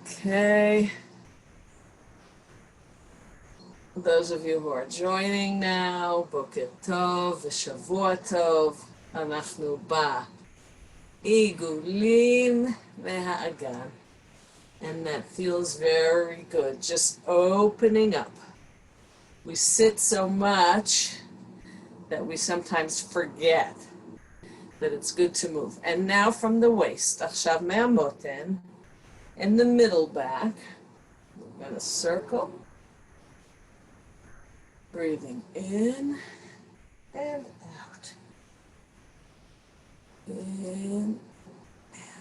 Okay. Those of you who are joining now, בוקר טוב ושבוע טוב. אנחנו בעיגולים מהאגן. And that feels very good, just opening up. We sit so much that we sometimes forget that it's good to move. And now from the waist, עכשיו מהמותן, in the middle back, we're going to circle. Breathing in and out. In and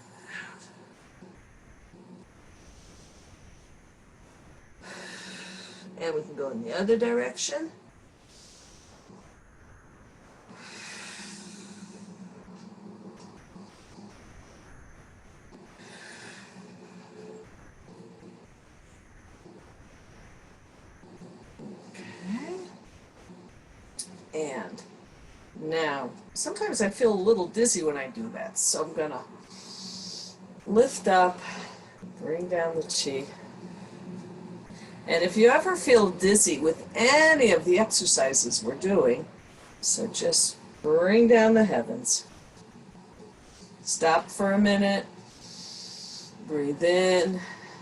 out. And we can go in the other direction. And now, sometimes I feel a little dizzy when I do that, so I'm gonna lift up, bring down the chi. And if you ever feel dizzy with any of the exercises we're doing, so just bring down the heavens. Stop for a minute, breathe in,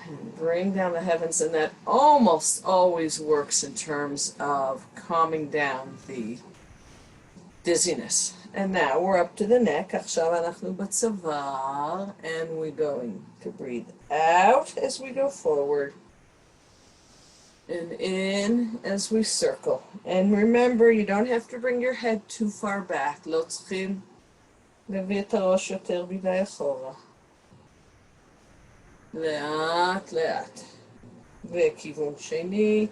and bring down the heavens, and that almost always works in terms of calming down the dizziness. And now we're up to the neck. עכשיו אנחנו בצוואר, and we're going to breathe out as we go forward and in as we circle. And remember, you don't have to bring your head too far back. לא צריכים להביא את הראש יותר מדי אחורה. לאט לאט. וכיוון שני.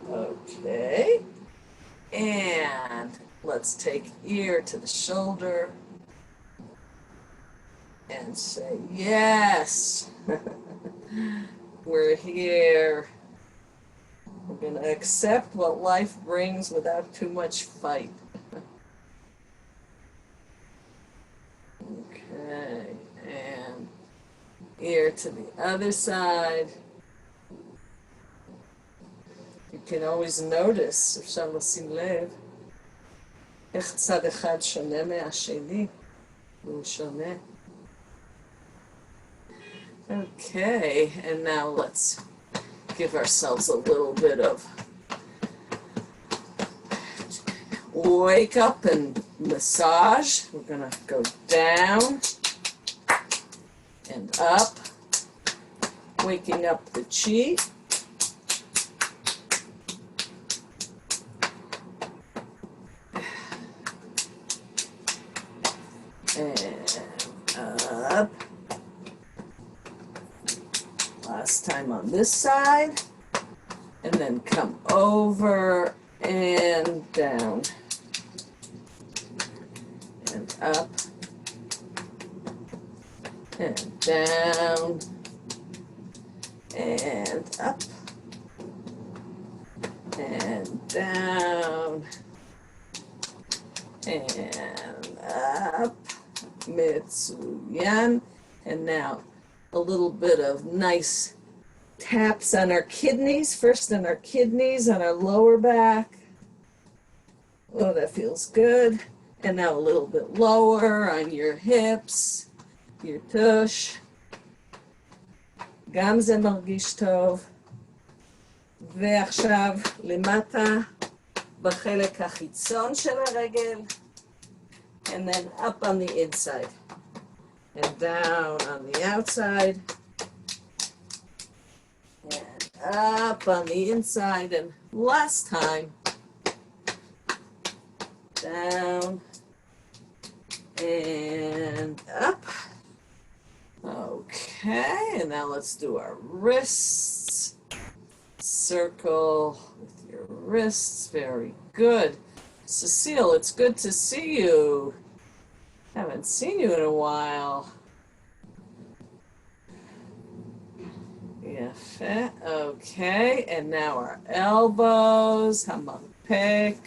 Okay. And let's take ear to the shoulder and say, yes. We're here. We're going to accept what life brings without too much fight. Okay, and ear to the other side. You can always notice, אפשר לשים לב, איך צד אחד שונה מהשני, והוא שונה. Okay, and now let's give ourselves a little bit of wake up and massage. We're gonna go down and up, waking up the chi. And up. Last time on this side, and then come over and down, and up, and down, and up, and down, and up, mitsuyan, and now a little bit of nice taps on our kidneys, first on our kidneys, on our lower back. Oh, that feels good. And now a little bit lower on your hips, your tush. גם זה מרגיש טוב. ועכשיו למטה בחלק החיצון של הרגל. And then up on the inside. And down on the outside, and up on the inside, and last time, down, and up. Okay, and now let's do our wrists. Circle with your wrists, very good. Cecile, it's good to see you. Haven't seen you in a while. Yeah, Okay, and now our elbows, hamapek.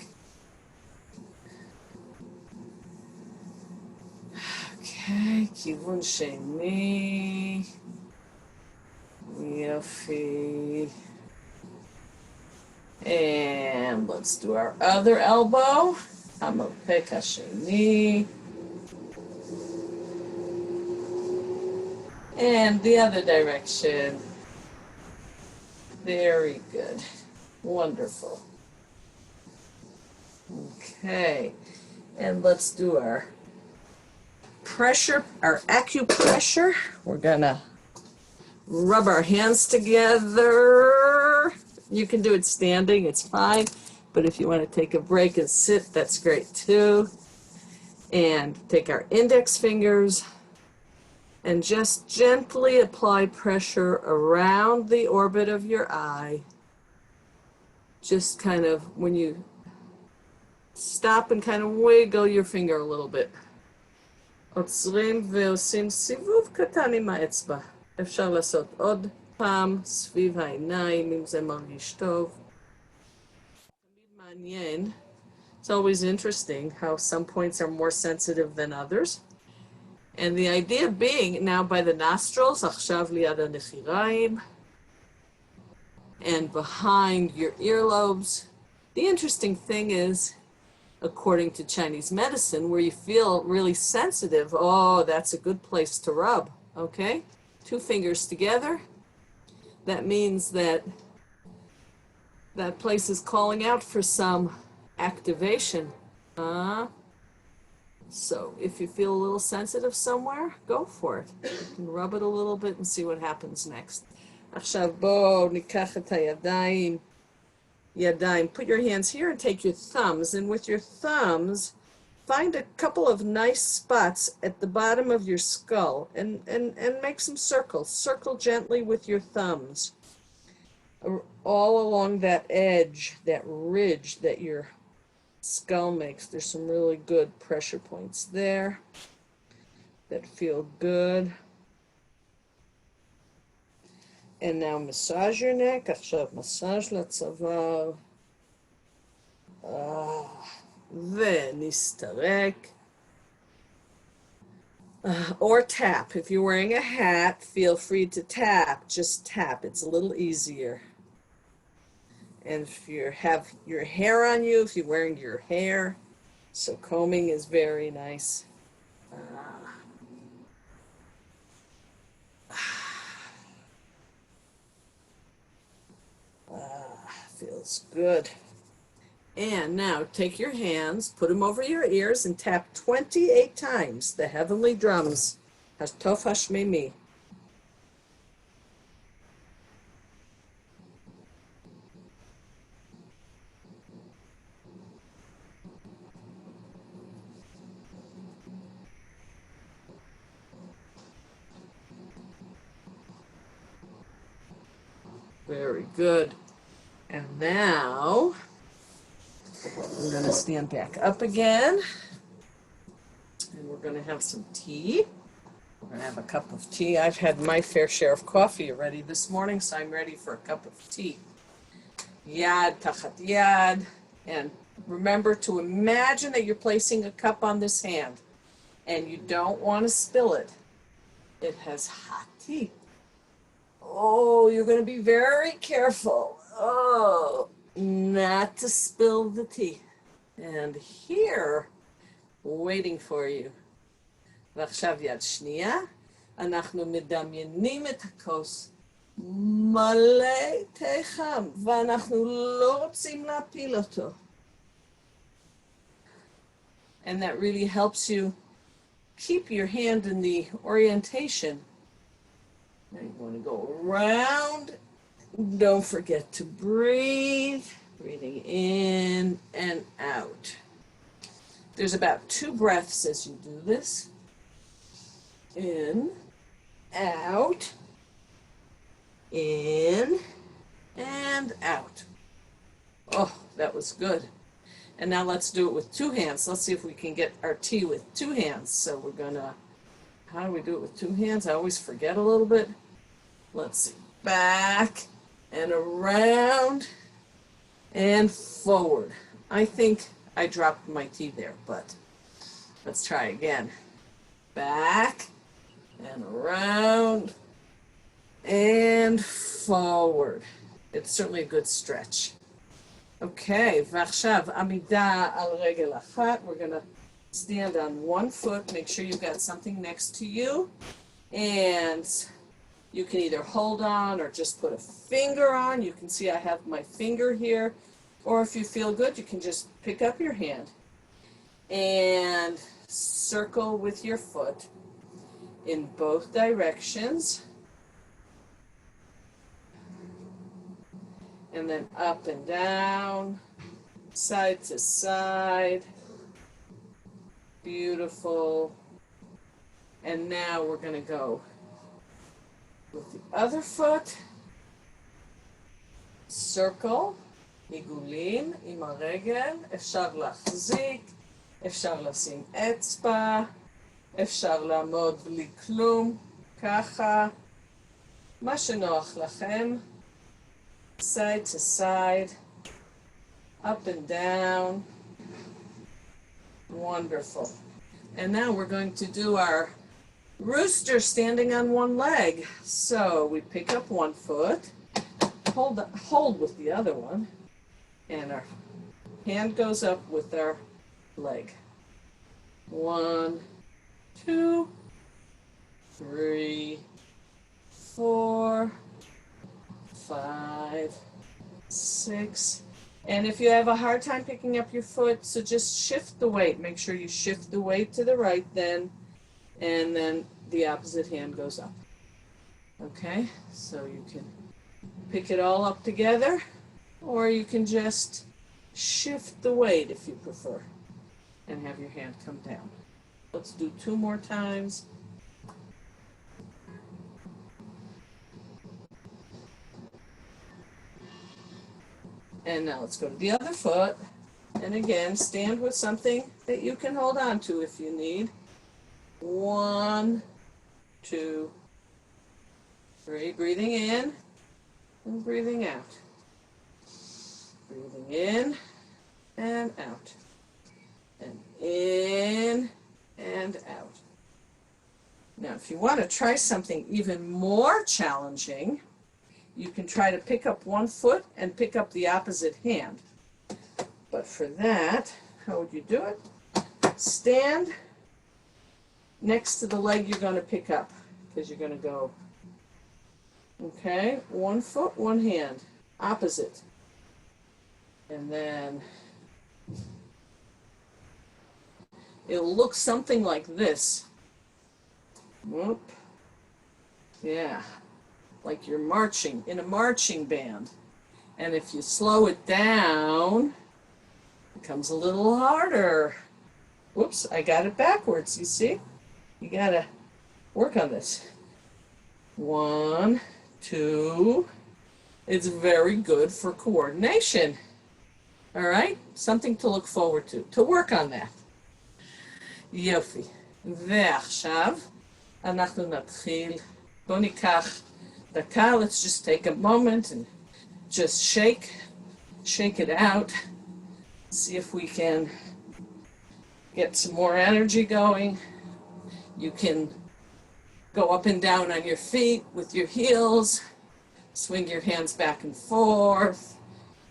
Okay, כיוון שני. יופי. And let's do our other elbow. המרפק השני. And the other direction. Very good. Wonderful. Okay. And let's do our pressure, our acupressure. We're gonna rub our hands together. You can do it standing, it's fine. But if you want to take a break and sit, that's great too. And take our index fingers and just gently apply pressure around the orbit of your eye. Just kind of, when you stop and kind of wiggle your finger a little bit. עוצרים ועושים סיבוב קטן עם האצבע. אפשר לעשות עוד פעם סביב העיניים אם זה מרגיש טוב. תמיד מעניין. It's always interesting how some points are more sensitive than others. And the idea being now by the nostrils, עכשיו ליד הנחיריים, and behind your earlobes. The interesting thing is, according to Chinese medicine, where you feel really sensitive, oh, that's a good place to rub, okay? 2 fingers together. That means that that place is calling out for some activation. So if you feel a little sensitive somewhere, go for it. You can rub it a little bit and see what happens next. עכשיו בואו ניקח את הידיים. Yadayim. Put your hands here and take your thumbs, and with your thumbs, find a couple of nice spots at the bottom of your skull and make some circles. Circle gently with your thumbs all along that edge, that ridge that your skull makes. There's some really good pressure points there that feel good. And now massage your neck. עכשיו massage לצוואר. ונסתרק. Or tap. If you're wearing a hat, feel free to tap. Just tap. It's a little easier. And if you have your hair on you, if you're wearing your hair, so combing is very nice. Feels good. And now take your hands, put them over your ears, and tap 28 times the heavenly drums. Hashtof Hashmimi. Very good. And now we're going to stand back up again, and we're going to have some tea. We're going to have a cup of tea. I've had my fair share of coffee already this morning, so I'm ready for a cup of tea. Yad tachat yad. And remember to imagine that you're placing a cup on this hand, and you don't want to spill it. It has hot tea. Oh, you're going to be very careful. Oh, not to spill the tea. And here, waiting for you. ועכשיו יד שנייה, אנחנו מדמיינים את הכוס מלא תה חם, ואנחנו לא רוצים להפיל אותו. And that really helps you keep your hand in the orientation. Now you want to go around. Don't forget to breathe. Breathing in and out. There's about 2 breaths as you do this. In, out, in, and out. Oh, that was good. And now let's do it with 2 hands. Let's see if we can get our tea with 2 hands. So we're gonna, how do we do it with 2 hands? I always forget a little bit. Let's see. back and around and forward. I think I dropped my T there, but let's try again. Back and around and forward. It's certainly a good stretch. Okay, ועכשיו עמידה על רגל אחת. We're going to stand on one foot. Make sure you've got something next to you. And you can either hold on or just put a finger on. You can see I have my finger here. Or if you feel good, you can just pick up your hand and circle with your foot in both directions. And then up and down, side to side. Beautiful. And now we're going to go with the other foot. Circle, עיגולים עם הרגל. אפשר להחזיק, אפשר לשים אצבע, אפשר לעמוד בלי כלום, ככה. מה שנוח לכם. Side to side, up and down. Wonderful. And now we're going to do our rooster standing on one leg. So we pick up one foot, hold with the other one, and our hand goes up with our leg. 1, 2, 3, 4, 5, 6. And if you have a hard time picking up your foot, so just shift the weight. Make sure you shift the weight to the right then, and then the opposite hand goes up. Okay, so you can pick it all up together, or you can just shift the weight if you prefer, and have your hand come down. Let's do 2 more times. And now let's go to the other foot. And again, stand with something that you can hold on to if you need. 1, 2, 3. Breathing in and breathing out. Breathing in and out. And in and out. Now, if you want to try something even more challenging, you can try to pick up one foot and pick up the opposite hand. But for that, how would you do it? Stand next to the leg you're going to pick up, because you're going to go, okay, 1 foot, 1 hand, opposite. And then it'll look something like this. Whoop. Yeah. Like you're marching in a marching band. And if you slow it down, it becomes a little harder. Whoops, I got it backwards, you see? You gotta work on this. 1, 2. It's very good for coordination. All right? Something to look forward to work on that. יופי. ועכשיו אנחנו נתחיל. בואו ניקח דקה, let's just take a moment and just shake it out. See if we can get some more energy going. You can go up and down on your feet with your heels, swing your hands back and forth,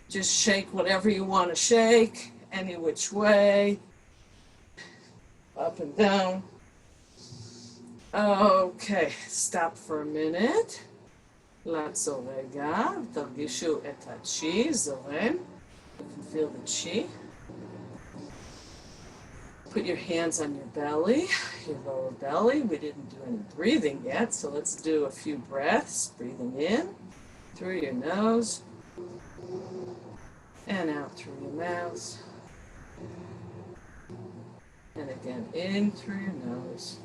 just shake whatever you want to shake, any which way, up and down. Okay, stop for a minute. לעצור רגע, תרגישו את הצ'י, זורם. You can feel the chi. Put your hands on your belly, your lower belly. We didn't do any breathing yet, so let's do a few breaths. Breathing in through your nose and out through your mouth. And again, in through your nose,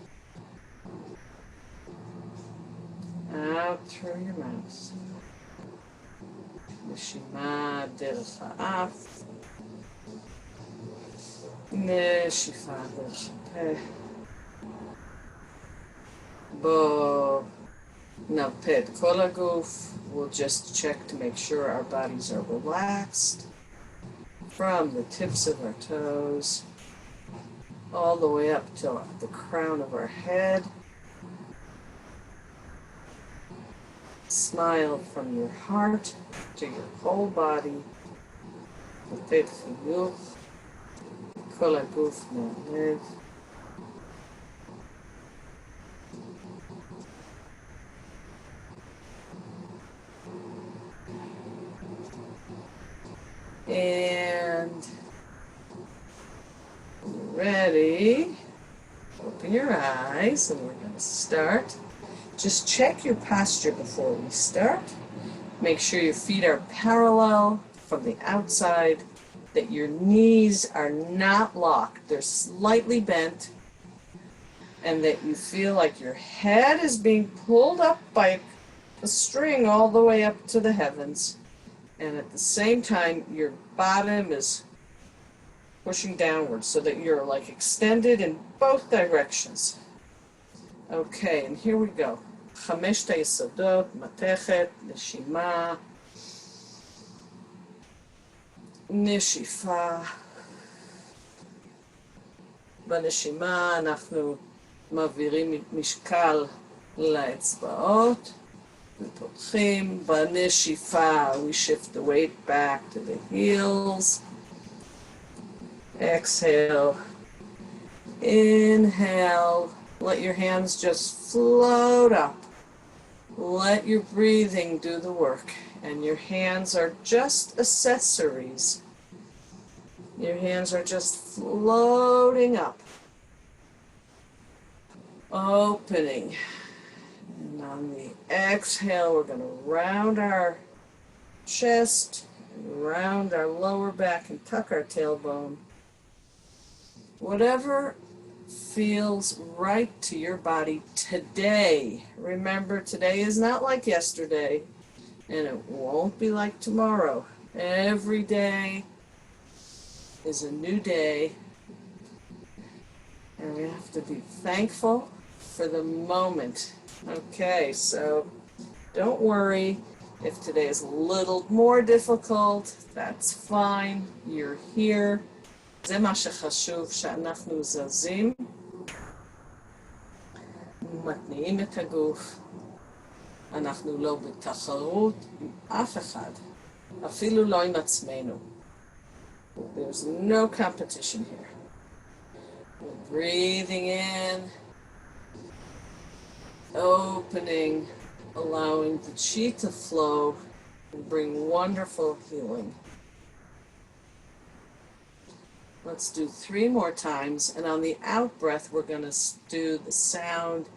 out through your mouth. נשימה דרך האף, נשיפה דרך הפה. בואו Nalped kol haguf. We'll just check to make sure our bodies are relaxed from the tips of our toes all the way up to the crown of our head. Smile from your heart to your whole body. Nalped chiyuch. Kol haguf na'alev. And ready, open your eyes, and we're going to start. Just check your posture before we start. Make sure your feet are parallel from the outside, that your knees are not locked, they're slightly bent, and that you feel like your head is being pulled up by a string all the way up to the heavens. And at the same time, your bottom is pushing downwards so that you're like extended in both directions. Okay, and here we go. חמשת היסודות, מתכת, נשימה, נשיפה. בנשימה אנחנו מעבירים משקל לאצבעות. ופותחים. בנשיפה, we shift the weight back to the heels. Exhale. Inhale. Let your hands just float up. Let your breathing do the work. And your hands are just accessories. Your hands are just floating up. Opening. And on the exhale, we're going to round our chest, round our lower back, and tuck our tailbone. Whatever feels right to your body today. Remember, today is not like yesterday, and it won't be like tomorrow. Every day is a new day, and we have to be thankful for the moment. Okay, so don't worry if today is a little more difficult. That's fine. You're here. זה מה שחשוב, שאנחנו זזים, מתניעים את הגוף, אנחנו לא בתחרות עם אף אחד, אפילו לא עם עצמנו. There's no competition here. We're breathing in, opening, allowing the chi to flow and bring wonderful healing. Let's do 3 more times, and on the out breath, we're going to do the sound.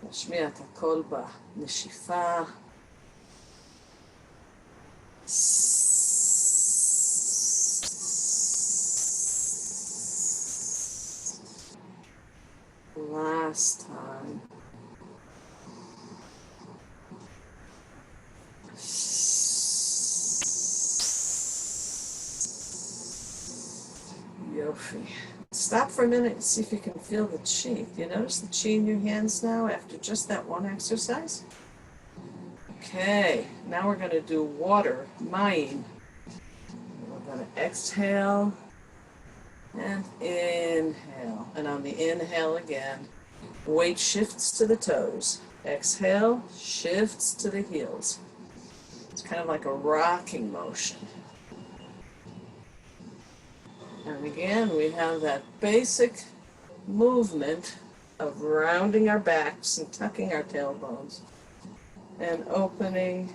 נשמיע את הקול בנשיפה. Last time. Yofi. Stop for a minute and see if you can feel the chi. Do you notice the chi in your hands now after just that one exercise? Okay, now we're going to do water, mayim. We're going to exhale and inhale. And on the inhale again, weight shifts to the toes. Exhale, shifts to the heels. It's kind of like a rocking motion. And again, we have that basic movement of rounding our backs and tucking our tailbones and opening.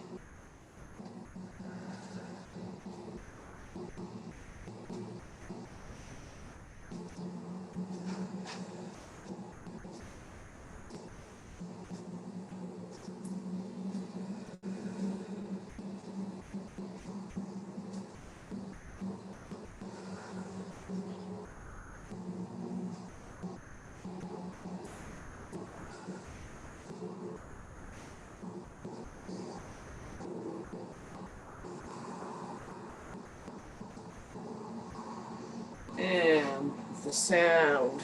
The sound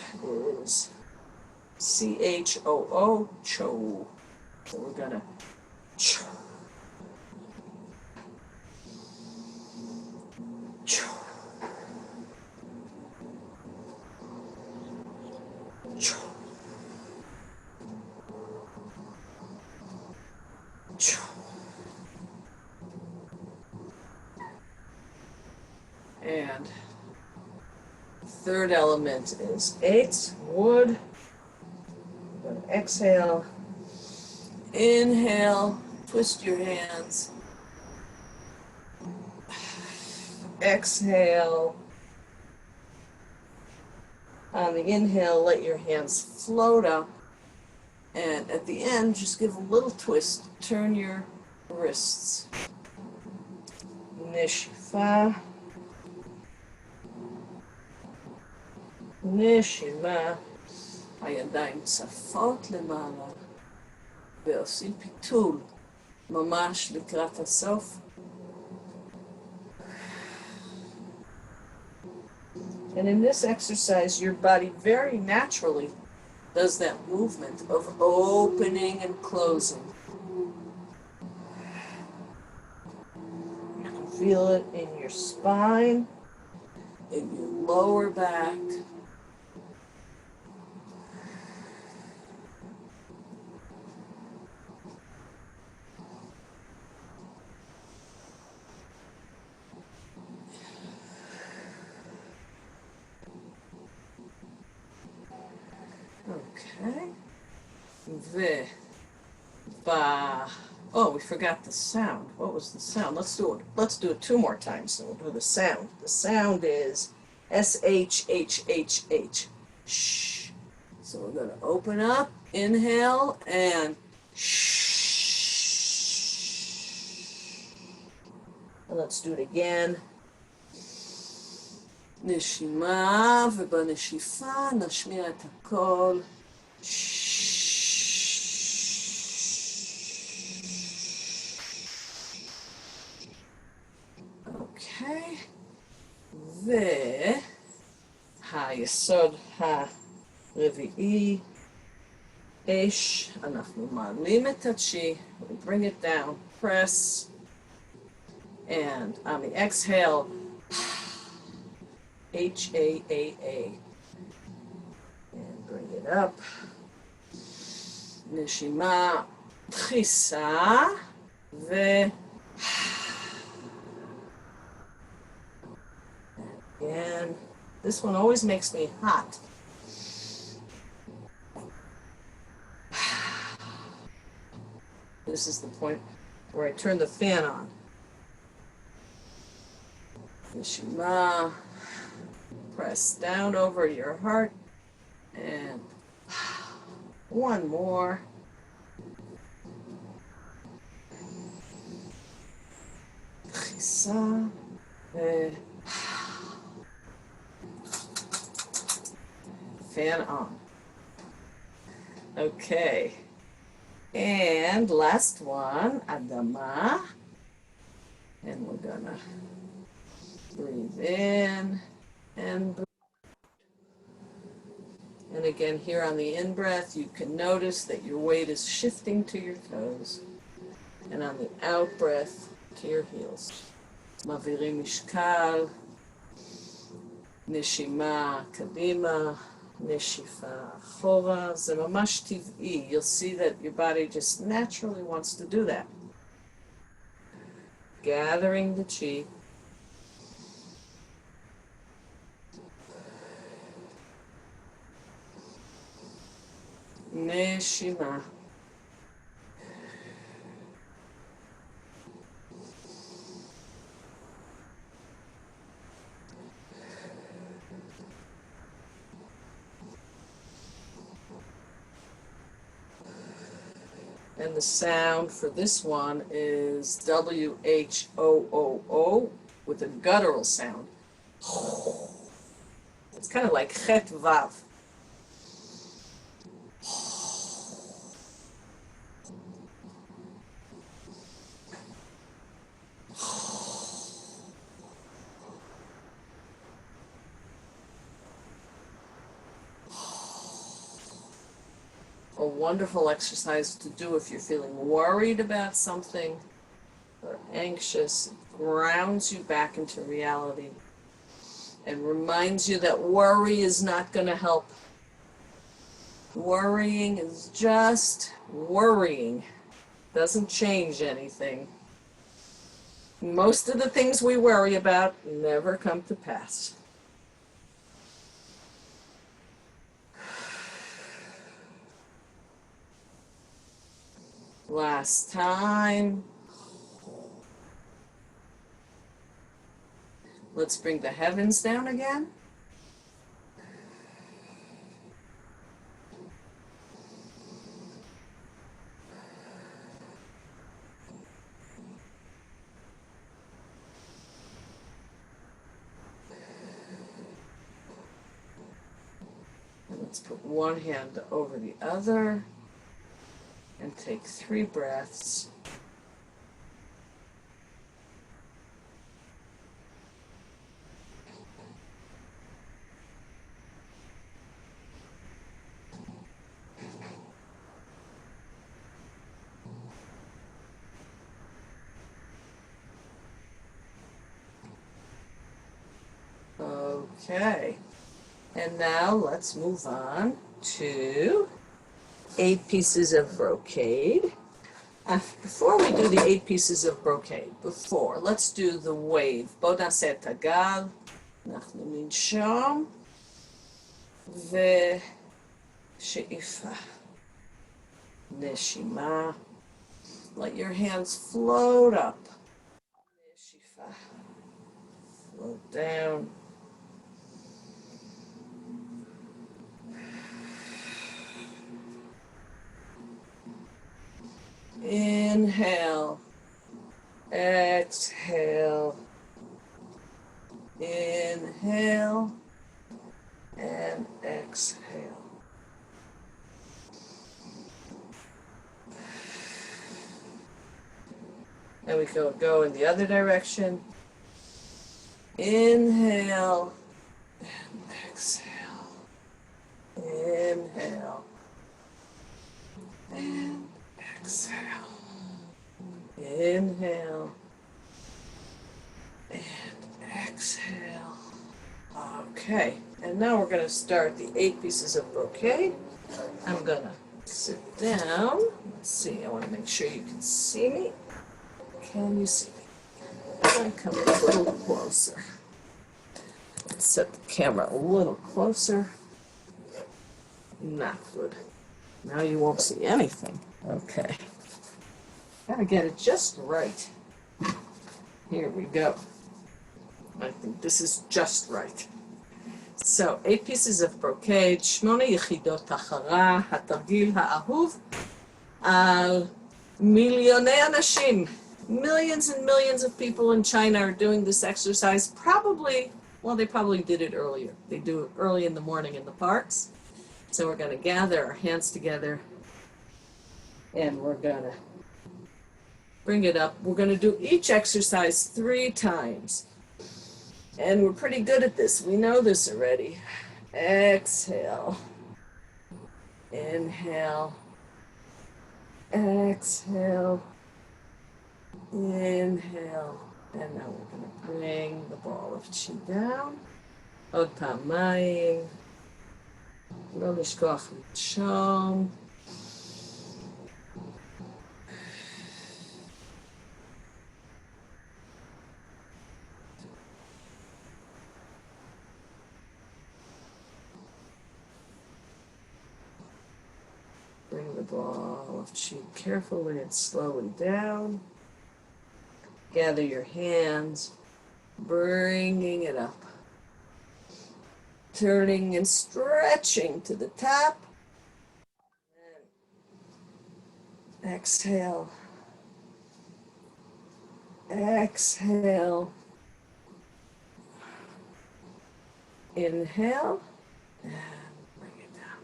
is C-H-O-O, cho. So we're gonna cho, cho, cho, cho. And the third element is 8, wood. We're gonna exhale, inhale, twist your hands, exhale. On the inhale, let your hands float up, and at the end, just give a little twist. Turn your wrists. Nishifa, נשימה, הידיים צפות למעלה, ועושים פיתול ממש לקראת הסוף. And in this exercise, your body very naturally does that movement of opening and closing. You can feel it in your spine, in your lower back. Okay. Oh, we forgot the sound. What was the sound? Let's do it. Let's do it 2 more times. So we'll do the sound. The sound is S-H-H-H-H. Shh. So we're going to open up, inhale, and shh. And let's do it again. נשימה, ובנשיפה נשמיע את הכל. אוקיי. והיסוד הרביעי, אש, אנחנו מעלים את הצ'י, we bring it down, press, and on the exhale, H-A-A-A, and bring it up. נשימה, דחיסה, and this one always makes me hot. This is the point where I turn the fan on. Nishima, press down over your heart, and one more. Chisa, fan on. Okay. And last one, Adama. And we're gonna breathe in and breathe. And again, here on the in-breath, you can notice that your weight is shifting to your toes. And on the out-breath, to your heels. Mavirim mishkal, neshima kadima, neshifa achora. זה ממש טבעי. You'll see that your body just naturally wants to do that. Gathering the chi. Neshima. And the sound for this one is W-H-O-O-O with a guttural sound. It's kind of like chet vav. A wonderful exercise to do if you're feeling worried about something or anxious. It grounds you back into reality and reminds you that worry is not going to help. Worrying is just worrying. Doesn't change anything. Most of the things we worry about never come to pass. Last time. Let's bring the heavens down again. And let's put one hand over the other and take 3 breaths. Okay, and now let's move on to 8 pieces of brocade. Before we do the 8 pieces of brocade, let's do the wave. בוא נעשה את הגל, אנחנו ננשום, ושאיפה, נשימה. Let your hands float up. נשיפה, float down. Inhale, exhale, inhale, and exhale. And we go in the other direction. Inhale, and exhale, inhale, and exhale, inhale, and exhale. Okay, and now we're going to start the 8 pieces of brocade. I'm going to sit down. Let's see, I want to make sure you can see me. Can you see me? I'm coming a little closer. Let's set the camera a little closer. Not good. Now you won't see anything. Okay. Gotta get it just right. Here we go. I think this is just right. So, 8 pieces of brocade, 8 יחידות תחרה, התרגיל האהוב על מיליוני אנשים. Millions and millions of people in China are doing this exercise. They probably did it earlier. They do it early in the morning in the parks. So we're going to gather our hands together and we're going to bring it up. We're going to do each exercise 3 times. And we're pretty good at this. We know this already. Exhale. Inhale. Exhale. Inhale. And now we're going to bring the ball of chi down. עוד פעמיים. לא לשכוח לנשום. Bring the ball of chi carefully and slowly down. Gather your hands, bringing it up. Turning and stretching to the top. And exhale. Exhale. Inhale. And bring it down.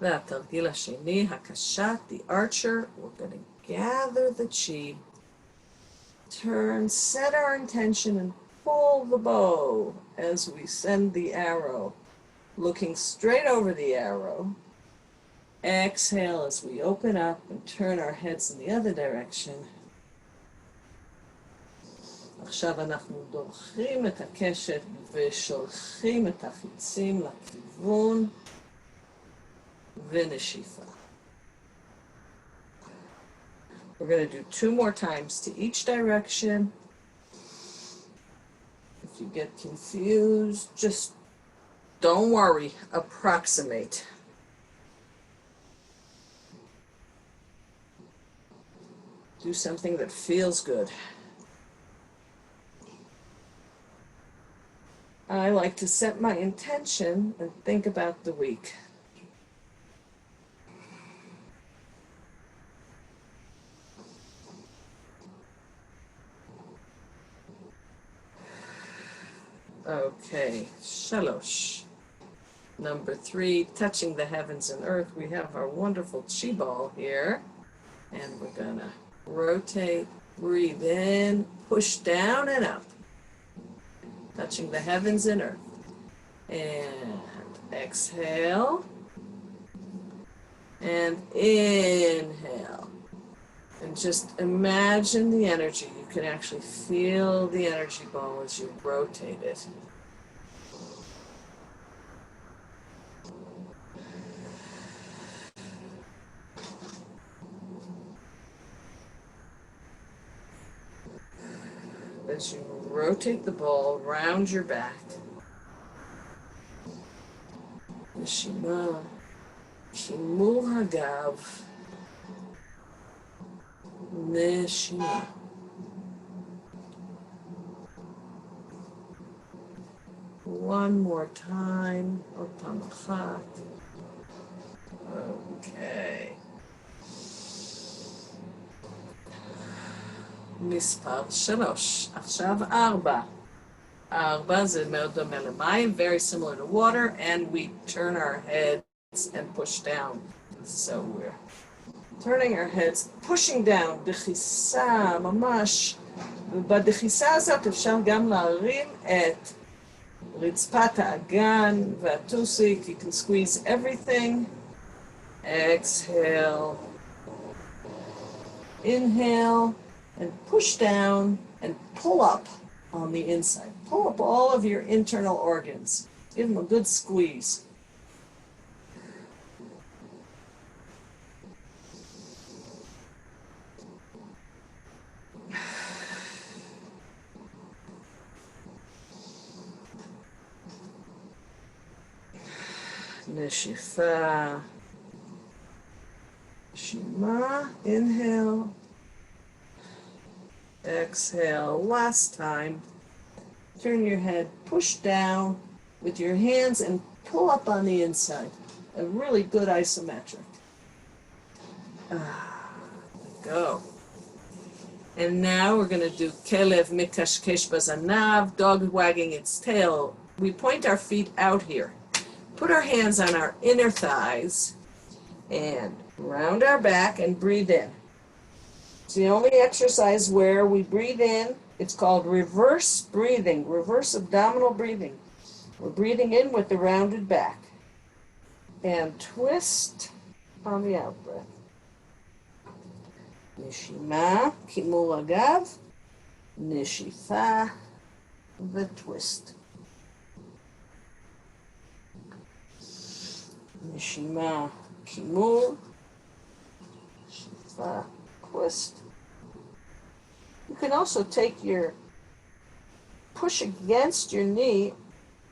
והתרגיל השני, הקשת, the archer. We're going to gather the chi. Turn, set our intention, and pull the bow as we send the arrow looking straight over the arrow. Exhale as we open up and turn our heads in the other direction. עכשיו אנחנו דורכים את הקשת ושולחים את החיצים לכיוון ונשיפה. We're going to do 2 more times to each direction. If you get confused, just don't worry, approximate. Do something that feels good. I like to set my intention and think about the week. Okay, shalosh. Number 3, touching the heavens and earth. We have our wonderful chi ball here. And we're gonna rotate, breathe in, push down and up. Touching the heavens and earth. And exhale. And inhale. And just imagine the energy. You can actually feel the energy ball as you rotate it. As you rotate the ball around your back. Neshima, Kimul Hagav, Neshima. One more time. Opamachat. Okay. מספר 3. עכשיו 4. 4 זה מאוד דומה למים, very similar to water, and we turn our heads and push down. So we're turning our heads, pushing down, דחיסה ממש. ובדחיסה הזאת אפשר גם להרים את רצפת האגן והטוסיק. You can squeeze everything. Exhale. Inhale. And push down and pull up on the inside. Pull up all of your internal organs. Give them a good squeeze. Neshifa. Shima. Inhale. Exhale. Last time. Turn your head, push down with your hands and pull up on the inside. A really good isometric. Go. And now we're going to do Kelev Mikashkesh Bazanav, dog wagging its tail. We point our feet out here. Put our hands on our inner thighs and round our back and breathe in. It's the only exercise where we breathe in. It's called reverse breathing, reverse abdominal breathing. We're breathing in with the rounded back. And twist on the out-breath. Neshima, Kimul Agav, Neshifa, the twist. Neshima, Kimul, Neshifa, twist. You can also take your push against your knee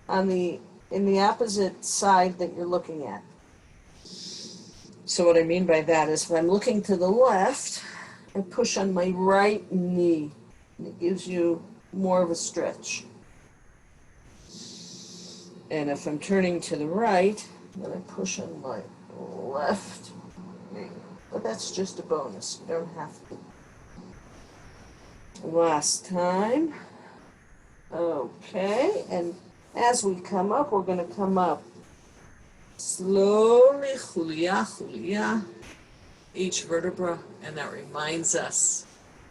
on in the opposite side that you're looking at. So what I mean by that is if I'm looking to the left, I push on my right knee. And it gives you more of a stretch. And if I'm turning to the right, then I push on my left knee. But that's just a bonus. You don't have to. Last time. Okay, and as we come up, we're going to come up slowly, chulia, chulia, each vertebra, and that reminds us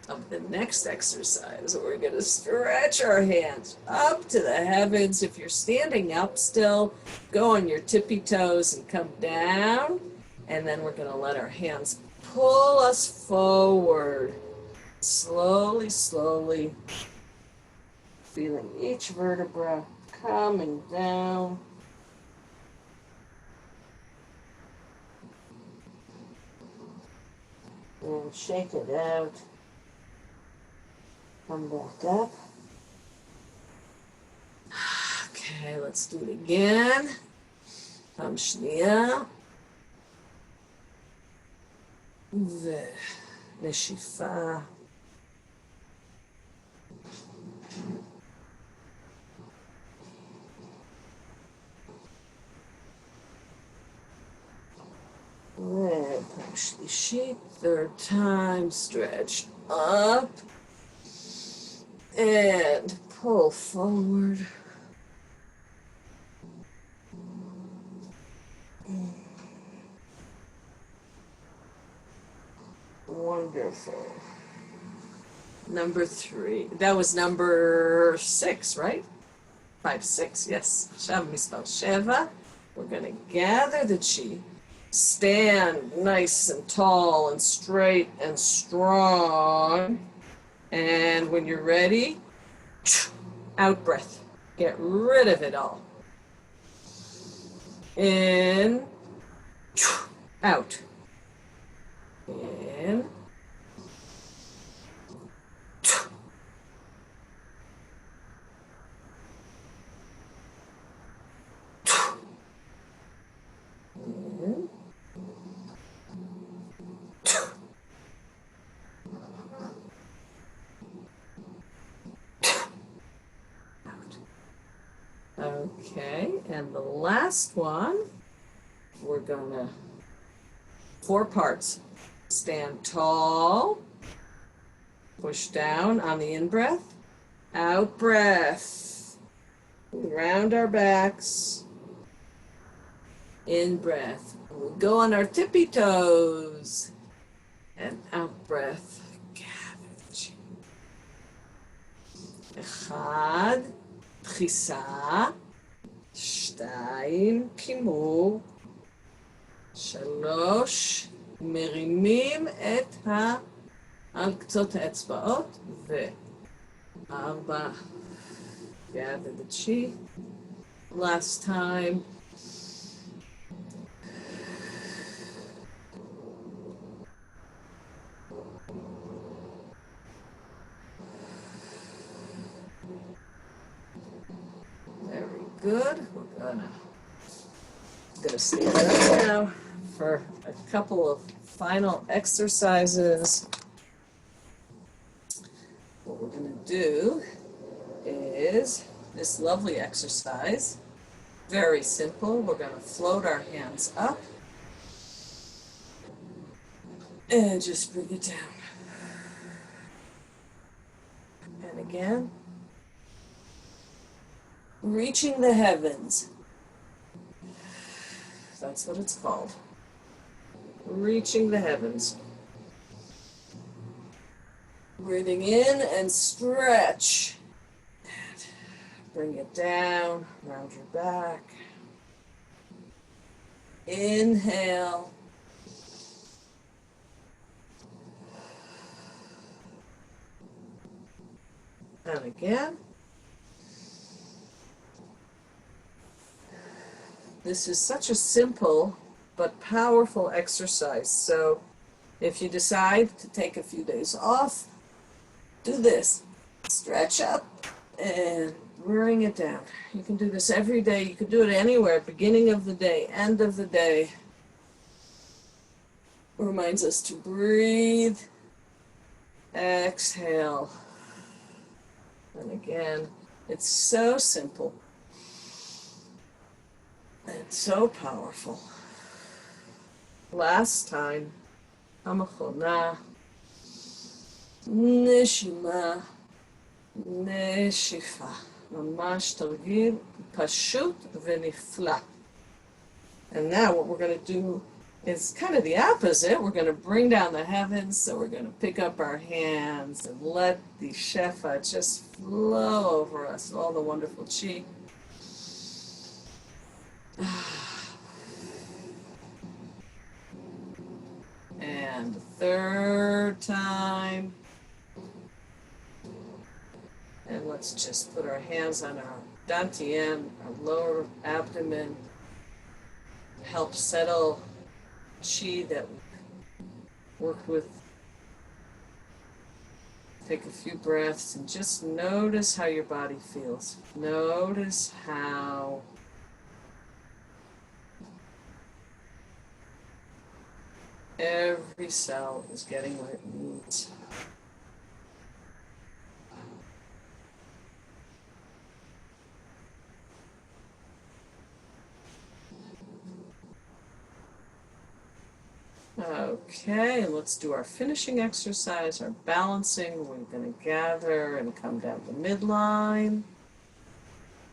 of the next exercise. We're going to stretch our hands up to the heavens. If you're standing up still, go on your tippy toes and come down. And then we're going to let our hands pull us forward. Slowly, slowly, feeling each vertebra coming down. And shake it out. Come back up. Okay, let's do it again. פעם שנייה. ונשיפה. ופעם שלישית, third time, stretch up. And pull forward. Wonderful. Number 3. That was number 6, right? 5, 6, yes. עכשיו מספר 7. We're going to gather the chi. Stand nice and tall and straight and strong. And when you're ready, out breath. Get rid of it all. In, out. In, in. Okay, and the last one, we're gonna, 4 parts. Stand tall, push down on the in-breath, out-breath, round our backs, in-breath. We go on our tippy toes, and out-breath, gather the chi. אחד, דחיסה, 2, קימור, 3, מרימים על קצות האצבעות, 4, gather the chi. Last time. Very good. We're gonna stand up now for a couple of final exercises. What we're going to do is this lovely exercise. Very simple. We're going to float our hands up and just bring it down. And again, reaching the heavens. That's what it's called. Reaching the heavens. Breathing in and stretch. And bring it down, round your back. Inhale. And again. This is such a simple but powerful exercise. So if you decide to take a few days off, do this. Stretch up and bring it down. You can do this every day. You can do it anywhere, beginning of the day, end of the day. Reminds us to breathe. Exhale. And again, it's so simple. It's so powerful. Last time, המכונה, נשימה, נשיפה. ממש תרגיל פשוט ונפלא. And now what we're going to do It's kind of the opposite. We're going to bring down the heavens, so we're going to pick up our hands and let the Shefa just flow over us, all the wonderful chi. And the third time. And let's just put our hands on our dantian, our lower abdomen. Help settle chi that we worked with. Take a few breaths and just notice how your body feels. Notice how every cell is getting what it needs. Okay, let's do our finishing exercise, our balancing. We're going to gather and come down the midline.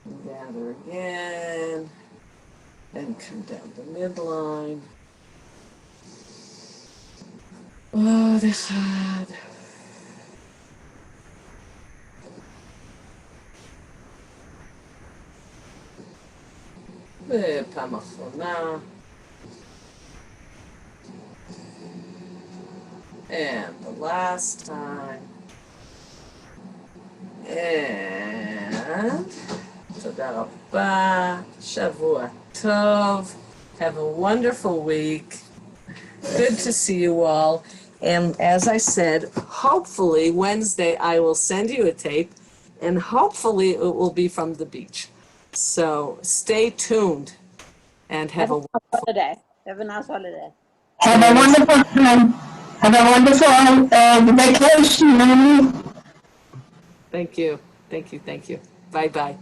And gather again. And come down the midline. עוד אחד. ופעם אחרונה. And the last time. And תודה רבה. שבוע טוב. Have a wonderful week. Good to see you all. And as I said, hopefully Wednesday I will send you a tape, and hopefully it will be from the beach. So stay tuned and have a wonderful holiday. Have a nice holiday. Have a wonderful time. Have a wonderful vacation. Thank you. Thank you. Thank you. Bye-bye.